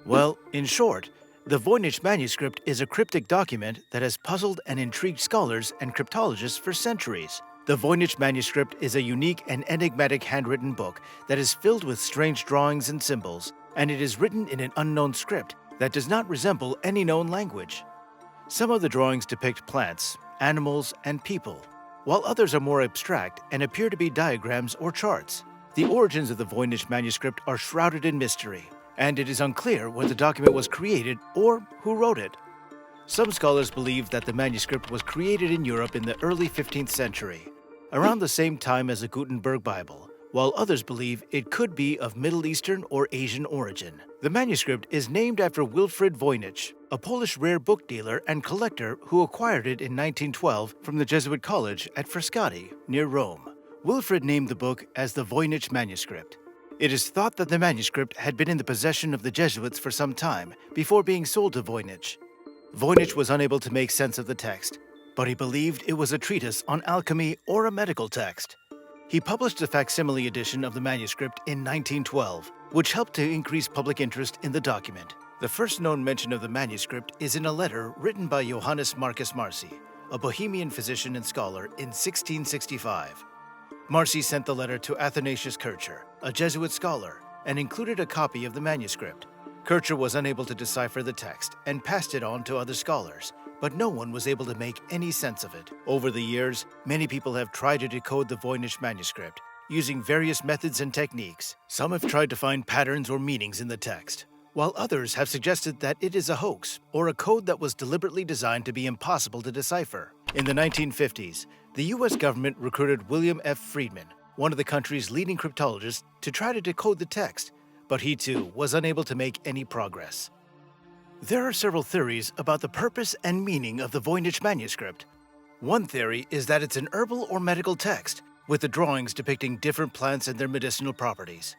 Well, in short, the Voynich manuscript is a cryptic document that has puzzled and intrigued scholars and cryptologists for centuries. The Voynich manuscript is a unique and enigmatic handwritten book that is filled with strange drawings and symbols, and it is written in an unknown script that does not resemble any known language. Some of the drawings depict plants, animals, and people, while others are more abstract and appear to be diagrams or charts. The origins of the Voynich manuscript are shrouded in mystery, and it is unclear when the document was created or who wrote it. Some scholars believe that the manuscript was created in Europe in the early 15th century, around the same time as the Gutenberg Bible, while others believe it could be of Middle Eastern or Asian origin. The manuscript is named after Wilfrid Voynich, a Polish rare book dealer and collector who acquired it in 1912 from the Jesuit college at Frascati, near Rome. Wilfrid named the book as the Voynich manuscript. It is thought that the manuscript had been in the possession of the Jesuits for some time before being sold to Voynich. Voynich was unable to make sense of the text, but he believed it was a treatise on alchemy or a medical text. He published a facsimile edition of the manuscript in 1912, which helped to increase public interest in the document. The first known mention of the manuscript is in a letter written by Johannes Marcus Marci, a Bohemian physician and scholar, in 1665. Marci sent the letter to Athanasius Kircher, a Jesuit scholar, and included a copy of the manuscript. Kircher was unable to decipher the text and passed it on to other scholars, but no one was able to make any sense of it. Over the years, many people have tried to decode the Voynich manuscript, using various methods and techniques. Some have tried to find patterns or meanings in the text, while others have suggested that it is a hoax or a code that was deliberately designed to be impossible to decipher. In the 1950s, the U.S. government recruited William F. Friedman, one of the country's leading cryptologists, to try to decode the text, but he too was unable to make any progress. There are several theories about the purpose and meaning of the Voynich manuscript. One theory is that it's an herbal or medical text, with the drawings depicting different plants and their medicinal properties.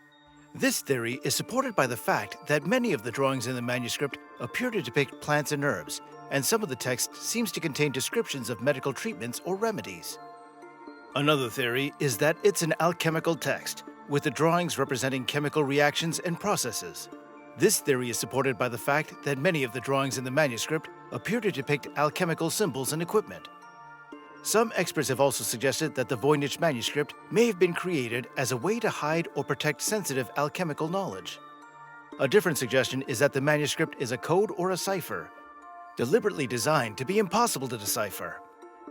This theory is supported by the fact that many of the drawings in the manuscript appear to depict plants and herbs, and some of the text seems to contain descriptions of medical treatments or remedies. Another theory is that it's an alchemical text, with the drawings representing chemical reactions and processes. This theory is supported by the fact that many of the drawings in the manuscript appear to depict alchemical symbols and equipment. Some experts have also suggested that the Voynich manuscript may have been created as a way to hide or protect sensitive alchemical knowledge. A different suggestion is that the manuscript is a code or a cipher, deliberately designed to be impossible to decipher.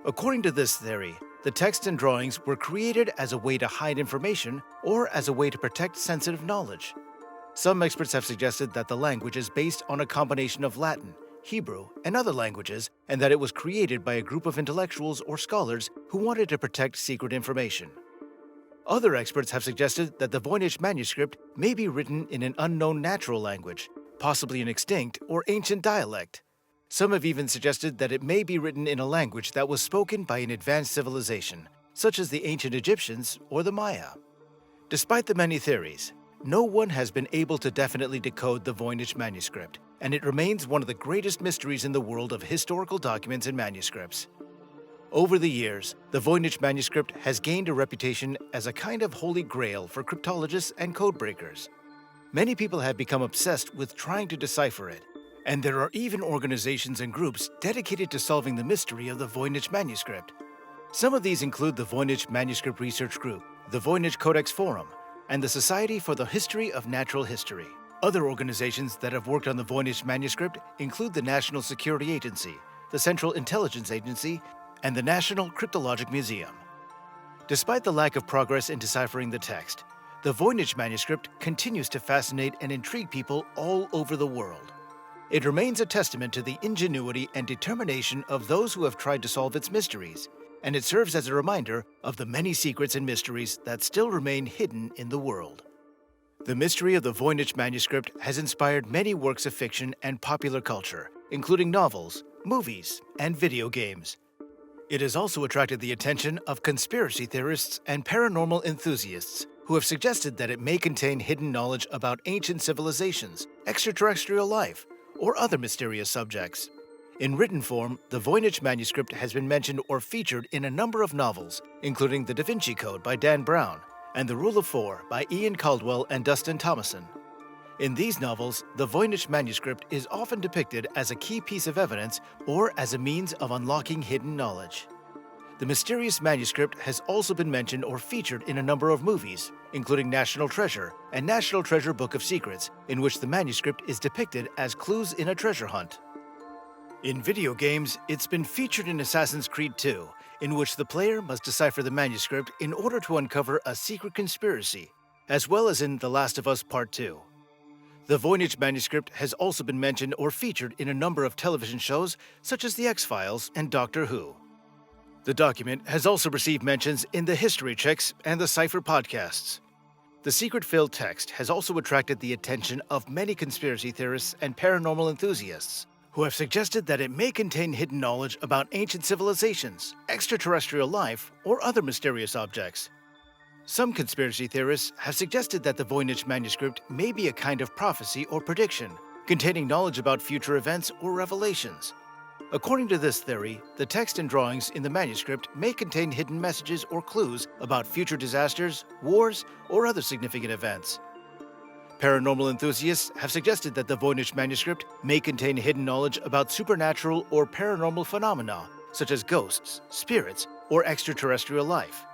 According to this theory, the text and drawings were created as a way to hide information or as a way to protect sensitive knowledge. Some experts have suggested that the language is based on a combination of Latin, Hebrew, and other languages, and that it was created by a group of intellectuals or scholars who wanted to protect secret information. Other experts have suggested that the Voynich manuscript may be written in an unknown natural language, possibly an extinct or ancient dialect. Some have even suggested that it may be written in a language that was spoken by an advanced civilization, such as the ancient Egyptians or the Maya. Despite the many theories, no one has been able to definitely decode the Voynich manuscript, and it remains one of the greatest mysteries in the world of historical documents and manuscripts. Over the years, the Voynich manuscript has gained a reputation as a kind of holy grail for cryptologists and codebreakers. Many people have become obsessed with trying to decipher it, and there are even organizations and groups dedicated to solving the mystery of the Voynich manuscript. Some of these include the Voynich Manuscript Research Group, the Voynich Codex Forum, and the Society for the History of Natural History. Other organizations that have worked on the Voynich manuscript include the National Security Agency, the Central Intelligence Agency, and the National Cryptologic Museum. Despite the lack of progress in deciphering the text, the Voynich manuscript continues to fascinate and intrigue people all over the world. It remains a testament to the ingenuity and determination of those who have tried to solve its mysteries, and it serves as a reminder of the many secrets and mysteries that still remain hidden in the world. The mystery of the Voynich manuscript has inspired many works of fiction and popular culture, including novels, movies, and video games. It has also attracted the attention of conspiracy theorists and paranormal enthusiasts who have suggested that it may contain hidden knowledge about ancient civilizations, extraterrestrial life, or other mysterious subjects. In written form, the Voynich manuscript has been mentioned or featured in a number of novels, including The Da Vinci Code by Dan Brown and The Rule of Four by Ian Caldwell and Dustin Thomason. In these novels, the Voynich manuscript is often depicted as a key piece of evidence or as a means of unlocking hidden knowledge. The mysterious manuscript has also been mentioned or featured in a number of movies, including National Treasure and National Treasure Book of Secrets, in which the manuscript is depicted as clues in a treasure hunt. In video games, it's been featured in Assassin's Creed 2, in which the player must decipher the manuscript in order to uncover a secret conspiracy, as well as in The Last of Us Part 2. The Voynich manuscript has also been mentioned or featured in a number of television shows such as The X-Files and Doctor Who. The document has also received mentions in the History Checks and the Cipher podcasts. The secret-filled text has also attracted the attention of many conspiracy theorists and paranormal enthusiasts, who have suggested that it may contain hidden knowledge about ancient civilizations, extraterrestrial life, or other mysterious objects. Some conspiracy theorists have suggested that the Voynich manuscript may be a kind of prophecy or prediction, containing knowledge about future events or revelations. According to this theory, the text and drawings in the manuscript may contain hidden messages or clues about future disasters, wars, or other significant events. Paranormal enthusiasts have suggested that the Voynich manuscript may contain hidden knowledge about supernatural or paranormal phenomena, such as ghosts, spirits, or extraterrestrial life.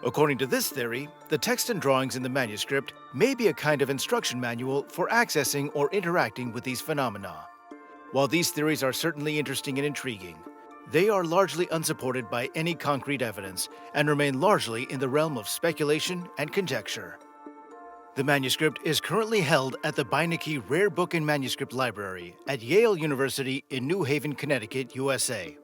According to this theory, the text and drawings in the manuscript may be a kind of instruction manual for accessing or interacting with these phenomena. While these theories are certainly interesting and intriguing, they are largely unsupported by any concrete evidence and remain largely in the realm of speculation and conjecture. The manuscript is currently held at the Beinecke Rare Book and Manuscript Library at Yale University in New Haven, Connecticut, USA.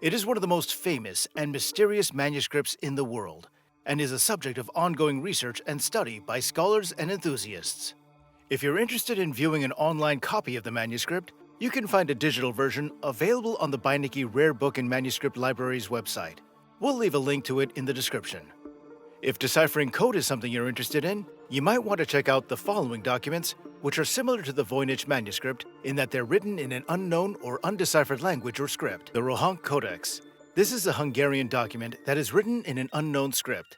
It is one of the most famous and mysterious manuscripts in the world, and is a subject of ongoing research and study by scholars and enthusiasts. If you're interested in viewing an online copy of the manuscript, you can find a digital version available on the Beinecke Rare Book and Manuscript Library's website. We'll leave a link to it in the description. If deciphering code is something you're interested in, you might want to check out the following documents, which are similar to the Voynich manuscript in that they're written in an unknown or undeciphered language or script. The Rohank Codex. This is a Hungarian document that is written in an unknown script.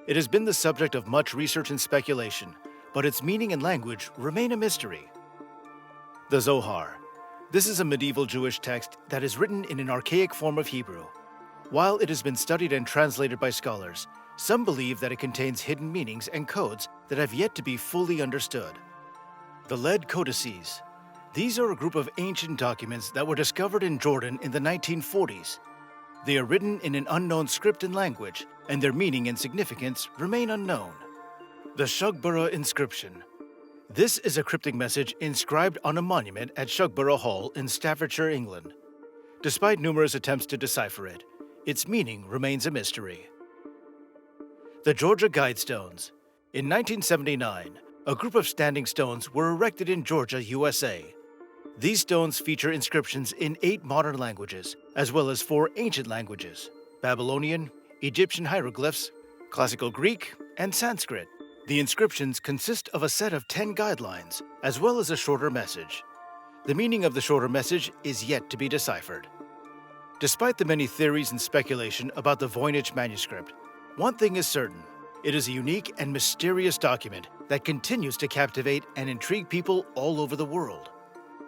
It has been the subject of much research and speculation, but its meaning and language remain a mystery. The Zohar. This is a medieval Jewish text that is written in an archaic form of Hebrew. While it has been studied and translated by scholars, some believe that it contains hidden meanings and codes that have yet to be fully understood. The Lead Codices. These are a group of ancient documents that were discovered in Jordan in the 1940s. They are written in an unknown script and language, and their meaning and significance remain unknown. The Shugborough Inscription. This is a cryptic message inscribed on a monument at Shugborough Hall in Staffordshire, England. Despite numerous attempts to decipher it, its meaning remains a mystery. The Georgia Guidestones. In 1979, a group of standing stones were erected in Georgia, USA. These stones feature inscriptions in 8 modern languages, as well as 4 ancient languages: Babylonian, Egyptian hieroglyphs, Classical Greek, and Sanskrit. The inscriptions consist of a set of 10 guidelines, as well as a shorter message. The meaning of the shorter message is yet to be deciphered. Despite the many theories and speculation about the Voynich manuscript, one thing is certain: it is a unique and mysterious document that continues to captivate and intrigue people all over the world.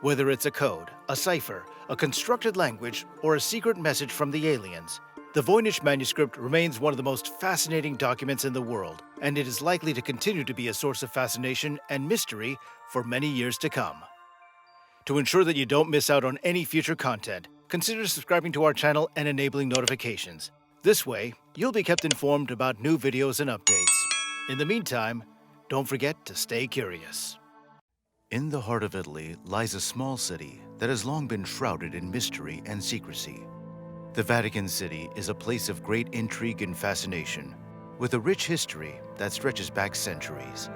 Whether it's a code, a cipher, a constructed language, or a secret message from the aliens, the Voynich manuscript remains one of the most fascinating documents in the world, and it is likely to continue to be a source of fascination and mystery for many years to come. To ensure that you don't miss out on any future content, consider subscribing to our channel and enabling notifications. This way, you'll be kept informed about new videos and updates. In the meantime, don't forget to stay curious. In the heart of Italy lies a small city that has long been shrouded in mystery and secrecy. The Vatican City is a place of great intrigue and fascination, with a rich history that stretches back centuries.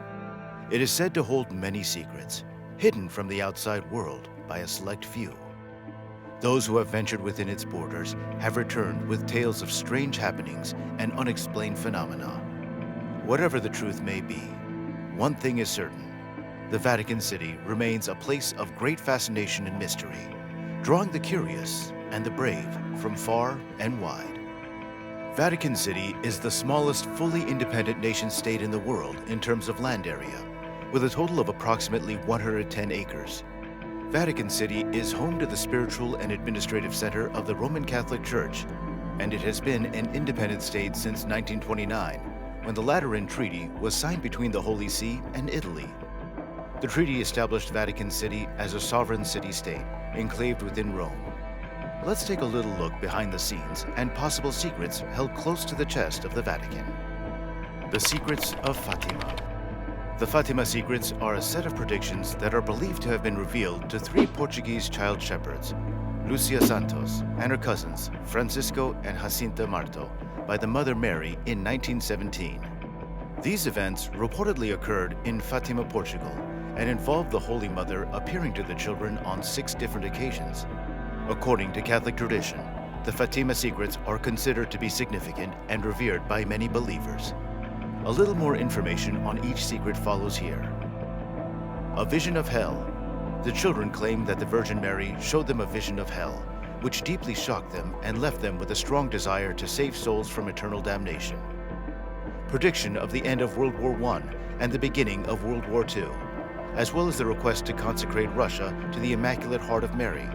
It is said to hold many secrets, hidden from the outside world by a select few. Those who have ventured within its borders have returned with tales of strange happenings and unexplained phenomena. Whatever the truth may be, one thing is certain: the Vatican City remains a place of great fascination and mystery, drawing the curious and the brave from far and wide. Vatican City is the smallest fully independent nation-state in the world in terms of land area, with a total of approximately 110 acres. Vatican City is home to the spiritual and administrative center of the Roman Catholic Church, and it has been an independent state since 1929, when the Lateran Treaty was signed between the Holy See and Italy. The treaty established Vatican City as a sovereign city-state, enclaved within Rome. Let's take a little look behind the scenes and possible secrets held close to the chest of the Vatican. The Secrets of Fatima. The Fatima secrets are a set of predictions that are believed to have been revealed to three Portuguese child shepherds, Lucia Santos and her cousins, Francisco and Jacinta Marto, by the Mother Mary in 1917. These events reportedly occurred in Fatima, Portugal, and involved the Holy Mother appearing to the children on 6 different occasions. According to Catholic tradition, the Fatima secrets are considered to be significant and revered by many believers. A little more information on each secret follows here. A vision of hell. The children claim that the Virgin Mary showed them a vision of hell, which deeply shocked them and left them with a strong desire to save souls from eternal damnation. Prediction of the end of World War I and the beginning of World War II, as well as the request to consecrate Russia to the Immaculate Heart of Mary.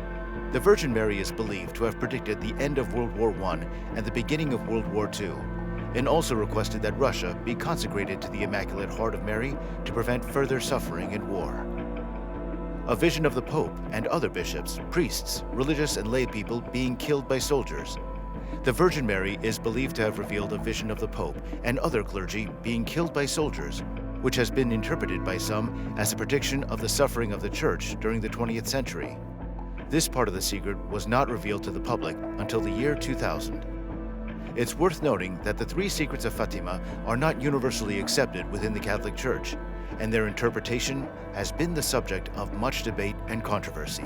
The Virgin Mary is believed to have predicted the end of World War I and the beginning of World War II, and also requested that Russia be consecrated to the Immaculate Heart of Mary to prevent further suffering and war. A vision of the Pope and other bishops, priests, religious and lay people being killed by soldiers. The Virgin Mary is believed to have revealed a vision of the Pope and other clergy being killed by soldiers, which has been interpreted by some as a prediction of the suffering of the Church during the 20th century. This part of the secret was not revealed to the public until the year 2000. It's worth noting that the 3 secrets of Fatima are not universally accepted within the Catholic Church, and their interpretation has been the subject of much debate and controversy.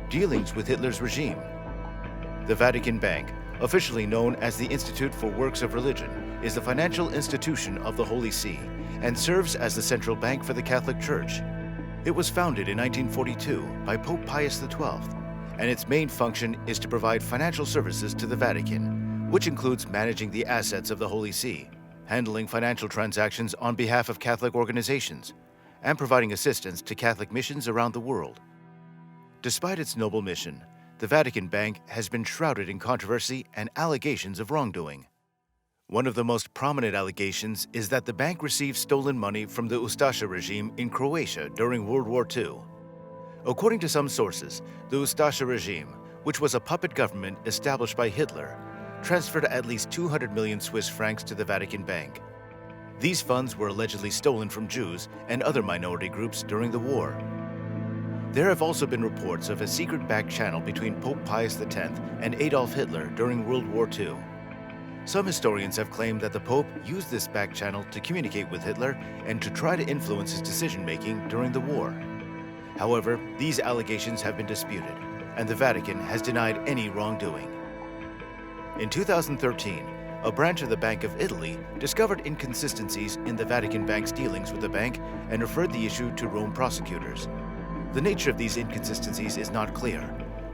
Dealings with Hitler's regime. The Vatican Bank, officially known as the Institute for Works of Religion, is the financial institution of the Holy See and serves as the central bank for the Catholic Church. It was founded in 1942 by Pope Pius XII, and its main function is to provide financial services to the Vatican, which includes managing the assets of the Holy See, handling financial transactions on behalf of Catholic organizations, and providing assistance to Catholic missions around the world. Despite its noble mission, the Vatican Bank has been shrouded in controversy and allegations of wrongdoing. One of the most prominent allegations is that the bank received stolen money from the Ustaša regime in Croatia during World War II. According to some sources, the Ustaša regime, which was a puppet government established by Hitler, transferred at least 200 million Swiss francs to the Vatican Bank. These funds were allegedly stolen from Jews and other minority groups during the war. There have also been reports of a secret back channel between Pope Pius X and Adolf Hitler during World War II. Some historians have claimed that the Pope used this back channel to communicate with Hitler and to try to influence his decision-making during the war. However, these allegations have been disputed, and the Vatican has denied any wrongdoing. In 2013, a branch of the Bank of Italy discovered inconsistencies in the Vatican Bank's dealings with the bank and referred the issue to Rome prosecutors. The nature of these inconsistencies is not clear,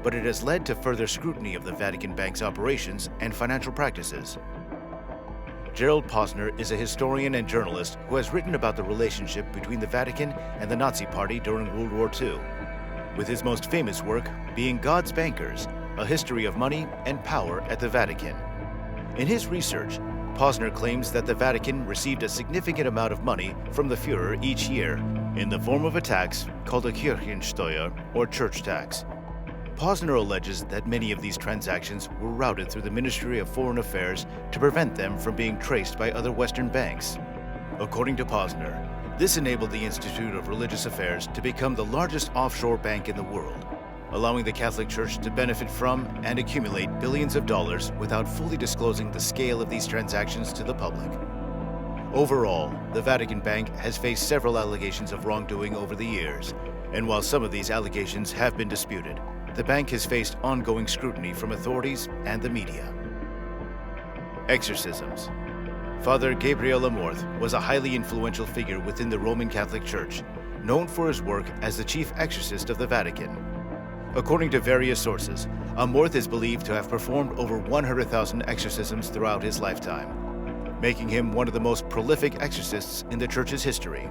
but it has led to further scrutiny of the Vatican Bank's operations and financial practices. Gerald Posner is a historian and journalist who has written about the relationship between the Vatican and the Nazi Party during World War II, with his most famous work being God's Bankers, A History of Money and Power at the Vatican. In his research, Posner claims that the Vatican received a significant amount of money from the Führer each year in the form of a tax called a Kirchensteuer, or church tax. Posner alleges that many of these transactions were routed through the Ministry of Foreign Affairs to prevent them from being traced by other Western banks. According to Posner, this enabled the Institute of Religious Affairs to become the largest offshore bank in the world, allowing the Catholic Church to benefit from and accumulate billions of dollars without fully disclosing the scale of these transactions to the public. Overall, the Vatican Bank has faced several allegations of wrongdoing over the years, and while some of these allegations have been disputed, the bank has faced ongoing scrutiny from authorities and the media. Exorcisms. Father Gabriel Amorth was a highly influential figure within the Roman Catholic Church, known for his work as the chief exorcist of the Vatican. According to various sources, Amorth is believed to have performed over 100,000 exorcisms throughout his lifetime, making him one of the most prolific exorcists in the Church's history.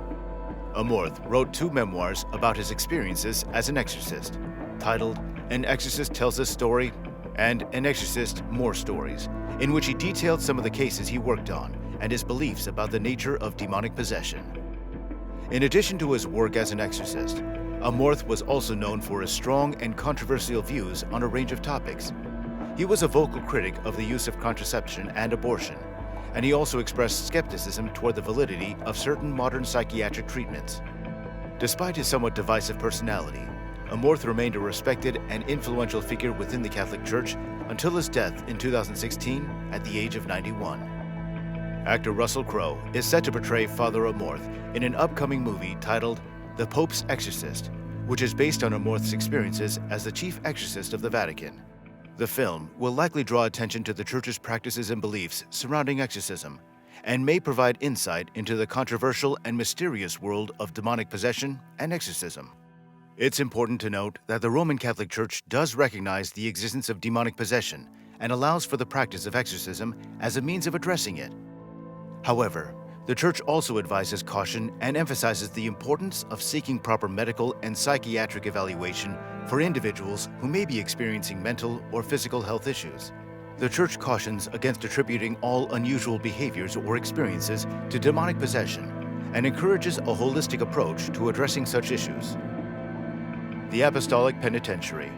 Amorth wrote 2 memoirs about his experiences as an exorcist, titled An Exorcist Tells a Story and An Exorcist More Stories, in which he detailed some of the cases he worked on and his beliefs about the nature of demonic possession. In addition to his work as an exorcist, Amorth was also known for his strong and controversial views on a range of topics. He was a vocal critic of the use of contraception and abortion, and he also expressed skepticism toward the validity of certain modern psychiatric treatments. Despite his somewhat divisive personality, Amorth remained a respected and influential figure within the Catholic Church until his death in 2016 at the age of 91. Actor Russell Crowe is set to portray Father Amorth in an upcoming movie titled The Pope's Exorcist, which is based on Amorth's experiences as the chief exorcist of the Vatican. The film will likely draw attention to the Church's practices and beliefs surrounding exorcism, and may provide insight into the controversial and mysterious world of demonic possession and exorcism. It's important to note that the Roman Catholic Church does recognize the existence of demonic possession and allows for the practice of exorcism as a means of addressing it. However, the Church also advises caution and emphasizes the importance of seeking proper medical and psychiatric evaluation for individuals who may be experiencing mental or physical health issues. The Church cautions against attributing all unusual behaviors or experiences to demonic possession and encourages a holistic approach to addressing such issues. The Apostolic Penitentiary.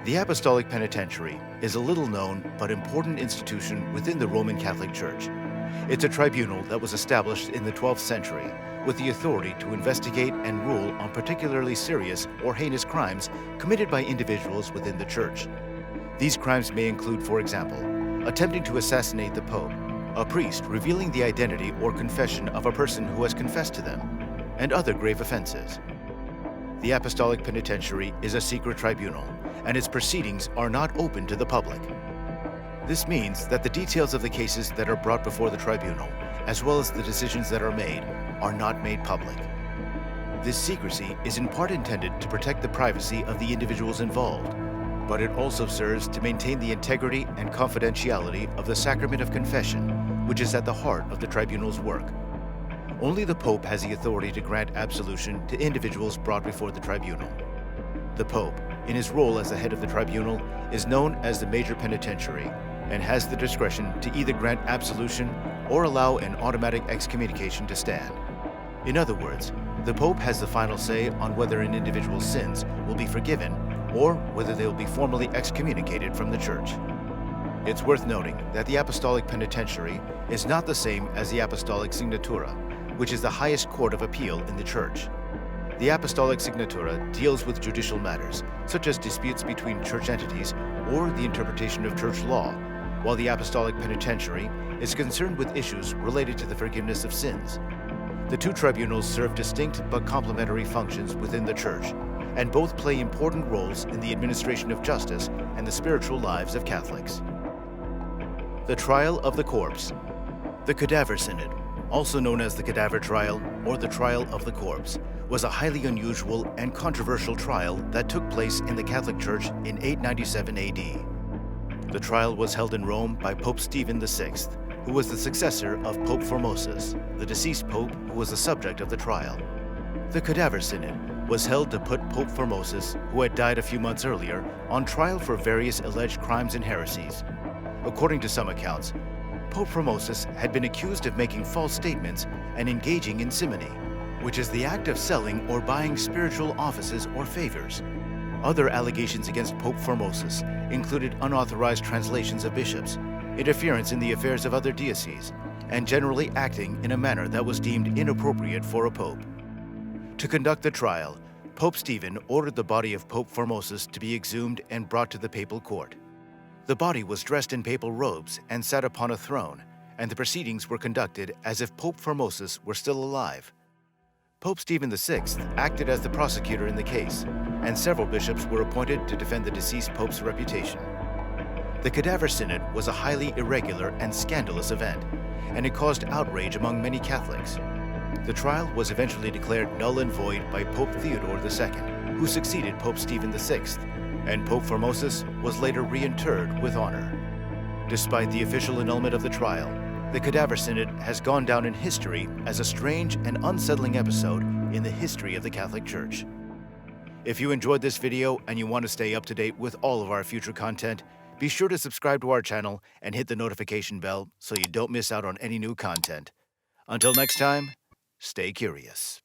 The Apostolic Penitentiary is a little-known but important institution within the Roman Catholic Church. It's a tribunal that was established in the 12th century with the authority to investigate and rule on particularly serious or heinous crimes committed by individuals within the Church. These crimes may include, for example, attempting to assassinate the Pope, a priest revealing the identity or confession of a person who has confessed to them, and other grave offenses. The Apostolic Penitentiary is a secret tribunal, and its proceedings are not open to the public. This means that the details of the cases that are brought before the tribunal, as well as the decisions that are not made public. This secrecy is in part intended to protect the privacy of the individuals involved, but it also serves to maintain the integrity and confidentiality of the sacrament of confession, which is at the heart of the tribunal's work. Only the Pope has the authority to grant absolution to individuals brought before the tribunal. The Pope, in his role as the head of the tribunal, is known as the Major Penitentiary and has the discretion to either grant absolution or allow an automatic excommunication to stand. In other words, the Pope has the final say on whether an individual's sins will be forgiven or whether they will be formally excommunicated from the Church. It's worth noting that the Apostolic Penitentiary is not the same as the Apostolic Signatura, which is the highest court of appeal in the Church. The Apostolic Signatura deals with judicial matters, such as disputes between church entities or the interpretation of church law, while the Apostolic Penitentiary is concerned with issues related to the forgiveness of sins. The two tribunals serve distinct but complementary functions within the Church, and both play important roles in the administration of justice and the spiritual lives of Catholics. The Trial of the Corpse. The Cadaver Synod, also known as the Cadaver Trial or the Trial of the Corpse, was a highly unusual and controversial trial that took place in the Catholic Church in 897 AD. The trial was held in Rome by Pope Stephen VI, who was the successor of Pope Formosus, the deceased pope who was the subject of the trial. The Cadaver Synod was held to put Pope Formosus, who had died a few months earlier, on trial for various alleged crimes and heresies. According to some accounts, Pope Formosus had been accused of making false statements and engaging in simony, which is the act of selling or buying spiritual offices or favors. Other allegations against Pope Formosus included unauthorized translations of bishops, interference in the affairs of other dioceses, and generally acting in a manner that was deemed inappropriate for a pope. To conduct the trial, Pope Stephen ordered the body of Pope Formosus to be exhumed and brought to the papal court. The body was dressed in papal robes and sat upon a throne, and the proceedings were conducted as if Pope Formosus were still alive. Pope Stephen VI acted as the prosecutor in the case, and several bishops were appointed to defend the deceased pope's reputation. The Cadaver Synod was a highly irregular and scandalous event, and it caused outrage among many Catholics. The trial was eventually declared null and void by Pope Theodore II, who succeeded Pope Stephen VI, and Pope Formosus was later reinterred with honor. Despite the official annulment of the trial, the Cadaver Synod has gone down in history as a strange and unsettling episode in the history of the Catholic Church. If you enjoyed this video and you want to stay up to date with all of our future content, be sure to subscribe to our channel and hit the notification bell so you don't miss out on any new content. Until next time, stay curious.